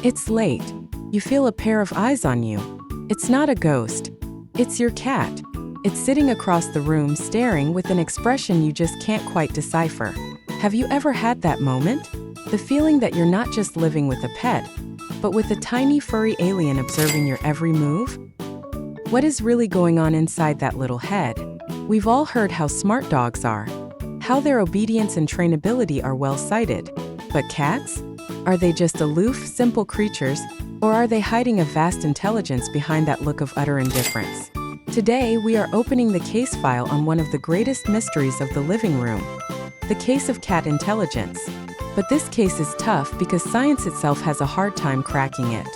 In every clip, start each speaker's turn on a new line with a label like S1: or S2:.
S1: It's late. You feel a pair of eyes on you. It's not a ghost. It's your cat. It's sitting across the room staring with an expression you just can't quite decipher. Have you ever had that moment? The feeling that you're not just living with a pet, but with a tiny furry alien observing your every move? What is really going on inside that little head? We've all heard how smart dogs are, how their obedience and trainability are well cited. But cats? Are they just aloof, simple creatures, or are they hiding a vast intelligence behind that look of utter indifference? Today, we are opening the case file on one of the greatest mysteries of the living room, the case of cat intelligence. But this case is tough because science itself has a hard time cracking it.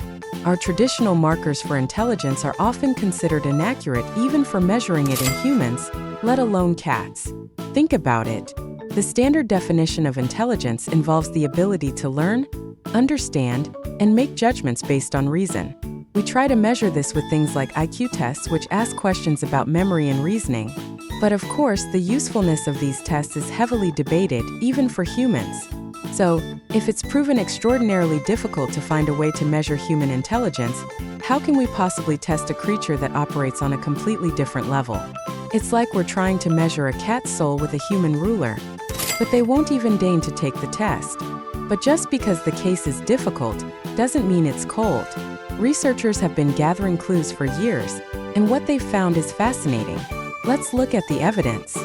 S1: Our traditional markers for intelligence are often considered inaccurate even for measuring it in humans, let alone cats. Think about it. The standard definition of intelligence involves the ability to learn, understand, and make judgments based on reason. We try to measure this with things like IQ tests, which ask questions about memory and reasoning. But of course, the usefulness of these tests is heavily debated, even for humans. So, if it's proven extraordinarily difficult to find a way to measure human intelligence, how can we possibly test a creature that operates on a completely different level? It's like we're trying to measure a cat's soul with a human ruler. But they won't even deign to take the test. But just because the case is difficult, doesn't mean it's cold. Researchers have been gathering clues for years, and what they've found is fascinating. Let's look at the evidence.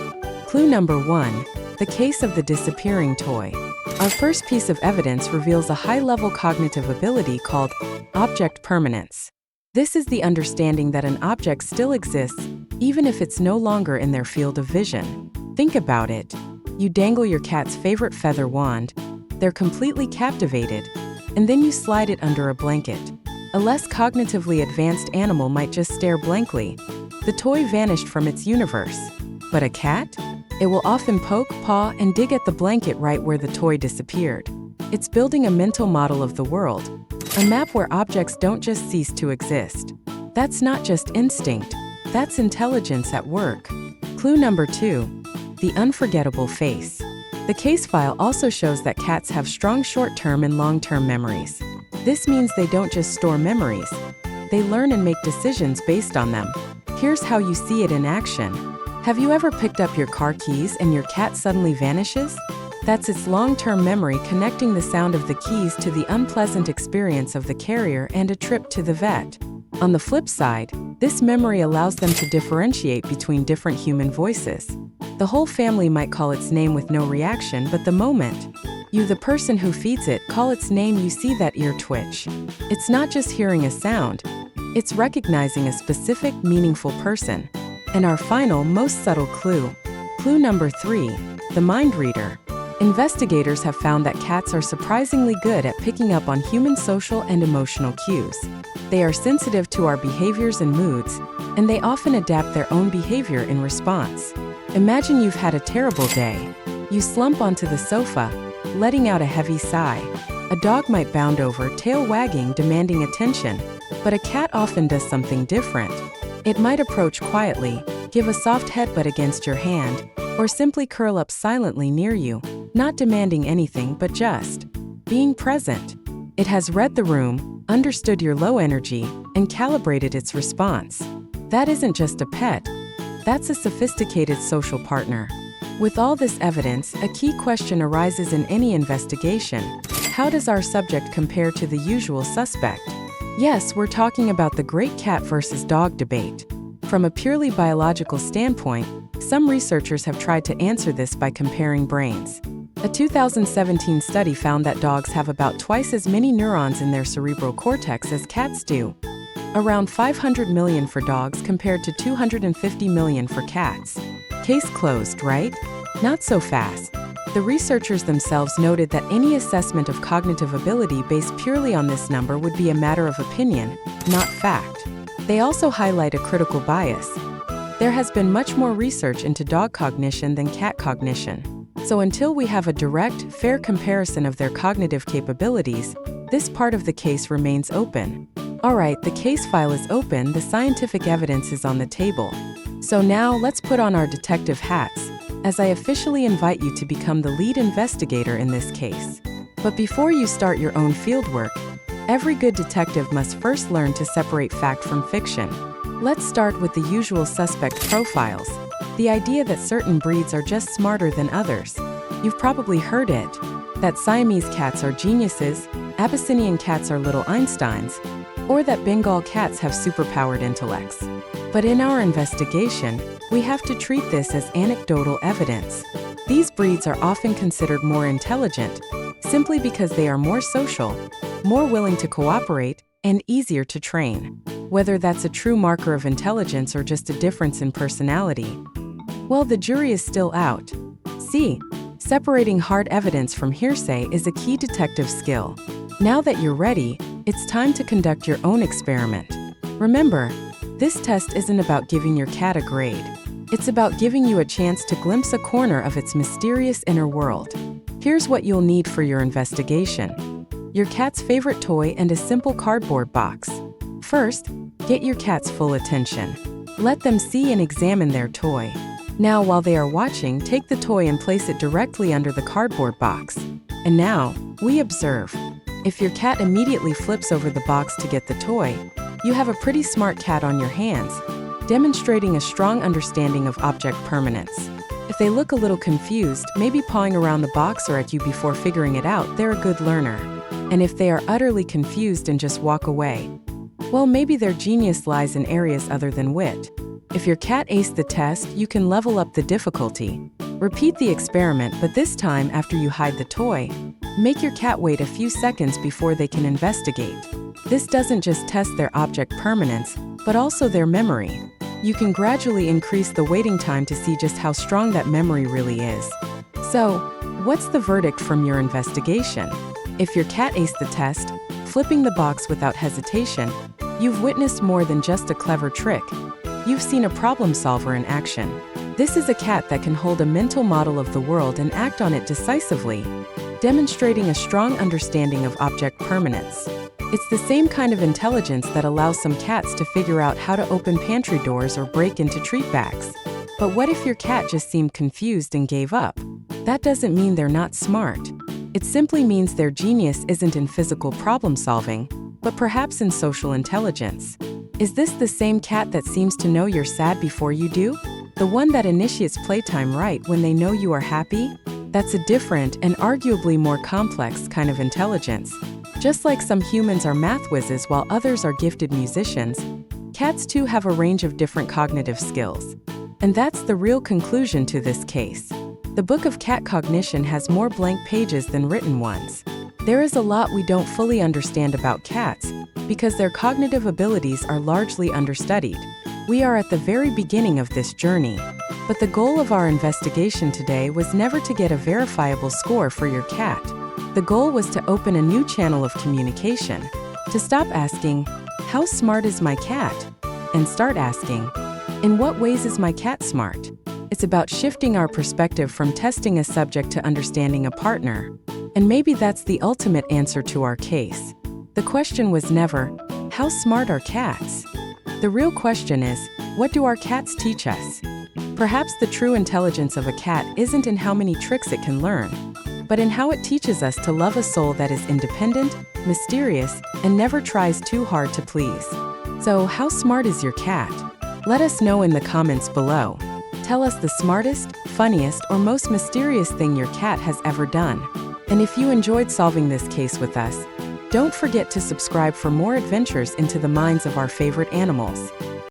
S1: Clue number 1, the case of the disappearing toy. Our first piece of evidence reveals a high-level cognitive ability called object permanence. This is the understanding that an object still exists, even if it's no longer in their field of vision. Think about it. You dangle your cat's favorite feather wand, they're completely captivated, and then you slide it under a blanket. A less cognitively advanced animal might just stare blankly. The toy vanished from its universe. But a cat? It will often poke, paw, and dig at the blanket right where the toy disappeared. It's building a mental model of the world, a map where objects don't just cease to exist. That's not just instinct, that's intelligence at work. Clue number 2, the unforgettable face. The case file also shows that cats have strong short-term and long-term memories. This means they don't just store memories, they learn and make decisions based on them. Here's how you see it in action. Have you ever picked up your car keys and your cat suddenly vanishes? That's its long-term memory connecting the sound of the keys to the unpleasant experience of the carrier and a trip to the vet. On the flip side, this memory allows them to differentiate between different human voices. The whole family might call its name with no reaction, but the moment you, the person who feeds it, call its name, you see that ear twitch. It's not just hearing a sound, it's recognizing a specific, meaningful person. And our final, most subtle clue. Clue number 3, the mind reader. Investigators have found that cats are surprisingly good at picking up on human social and emotional cues. They are sensitive to our behaviors and moods, and they often adapt their own behavior in response. Imagine you've had a terrible day. You slump onto the sofa, letting out a heavy sigh. A dog might bound over, tail wagging, demanding attention. But a cat often does something different. It might approach quietly, give a soft headbutt against your hand, or simply curl up silently near you, not demanding anything but just being present. It has read the room, understood your low energy, and calibrated its response. That isn't just a pet, that's a sophisticated social partner. With all this evidence, a key question arises in any investigation. How does our subject compare to the usual suspect? Yes, we're talking about the great cat versus dog debate. From a purely biological standpoint, some researchers have tried to answer this by comparing brains. A 2017 study found that dogs have about twice as many neurons in their cerebral cortex as cats do. Around 500 million for dogs compared to 250 million for cats. Case closed, right? Not so fast. The researchers themselves noted that any assessment of cognitive ability based purely on this number would be a matter of opinion, not fact. They also highlight a critical bias. There has been much more research into dog cognition than cat cognition. So until we have a direct, fair comparison of their cognitive capabilities, this part of the case remains open. Alright, the case file is open, the scientific evidence is on the table. So now, let's put on our detective hats, as I officially invite you to become the lead investigator in this case. But before you start your own fieldwork, Every good detective must first learn to separate fact from fiction. Let's start with the usual suspect profiles. The idea that certain breeds are just smarter than others. You've probably heard it. That Siamese cats are geniuses, Abyssinian cats are little Einsteins, or that Bengal cats have superpowered intellects. But in our investigation, we have to treat this as anecdotal evidence. These breeds are often considered more intelligent, simply because they are more social, more willing to cooperate, and easier to train. Whether that's a true marker of intelligence or just a difference in personality, well, the jury is still out. See, separating hard evidence from hearsay is a key detective skill. Now that you're ready, it's time to conduct your own experiment. Remember, this test isn't about giving your cat a grade. It's about giving you a chance to glimpse a corner of its mysterious inner world. Here's what you'll need for your investigation: your cat's favorite toy and a simple cardboard box. First, get your cat's full attention. Let them see and examine their toy. Now, while they are watching, take the toy and place it directly under the cardboard box. And now, we observe. If your cat immediately flips over the box to get the toy, you have a pretty smart cat on your hands, demonstrating a strong understanding of object permanence. If they look a little confused, maybe pawing around the box or at you before figuring it out, they're a good learner. And if they are utterly confused and just walk away, well, maybe their genius lies in areas other than wit. If your cat aced the test, you can level up the difficulty. Repeat the experiment, but this time after you hide the toy. Make your cat wait a few seconds before they can investigate. This doesn't just test their object permanence, but also their memory. You can gradually increase the waiting time to see just how strong that memory really is. So, what's the verdict from your investigation? If your cat aced the test, flipping the box without hesitation, you've witnessed more than just a clever trick. You've seen a problem solver in action. This is a cat that can hold a mental model of the world and act on it decisively, demonstrating a strong understanding of object permanence. It's the same kind of intelligence that allows some cats to figure out how to open pantry doors or break into treat bags. But what if your cat just seemed confused and gave up? That doesn't mean they're not smart. It simply means their genius isn't in physical problem solving, but perhaps in social intelligence. Is this the same cat that seems to know you're sad before you do? The one that initiates playtime right when they know you are happy? That's a different and arguably more complex kind of intelligence. Just like some humans are math whizzes while others are gifted musicians, cats too have a range of different cognitive skills. And that's the real conclusion to this case. The book of cat cognition has more blank pages than written ones. There is a lot we don't fully understand about cats, because their cognitive abilities are largely understudied. We are at the very beginning of this journey, but the goal of our investigation today was never to get a verifiable score for your cat. The goal was to open a new channel of communication, to stop asking, "How smart is my cat?" and start asking, "In what ways is my cat smart?" It's about shifting our perspective from testing a subject to understanding a partner. And maybe that's the ultimate answer to our case. The question was never, "How smart are cats?" The real question is, what do our cats teach us? Perhaps the true intelligence of a cat isn't in how many tricks it can learn, but in how it teaches us to love a soul that is independent, mysterious, and never tries too hard to please. So, how smart is your cat? Let us know in the comments below. Tell us the smartest, funniest, or most mysterious thing your cat has ever done. And if you enjoyed solving this case with us, don't forget to subscribe for more adventures into the minds of our favorite animals.